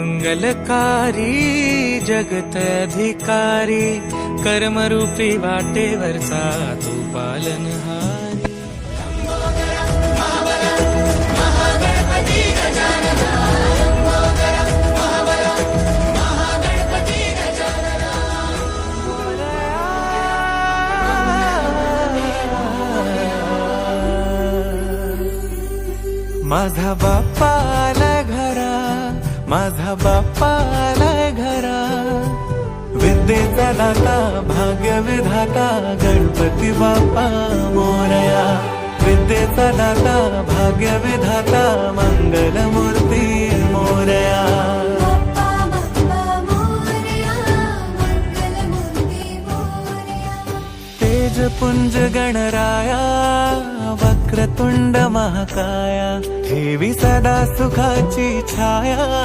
मंगलकारी जगत अधिकारी, कर्मरूपी वाटेवरचा तू पालनहारी। माझा बाप्पा आलाय घरा, माझा बाप्पा आलाय घरा, विद्येचा दाता भाग्य विधाता गणपती बाप्पा मोरया। विद्येचा दाता भाग्य विधाता मंगलमूर्ती मोरया। तेजपुंज गणराया, वक्रतुंड महाकाया, ठेवी सदा सुखाची छाया।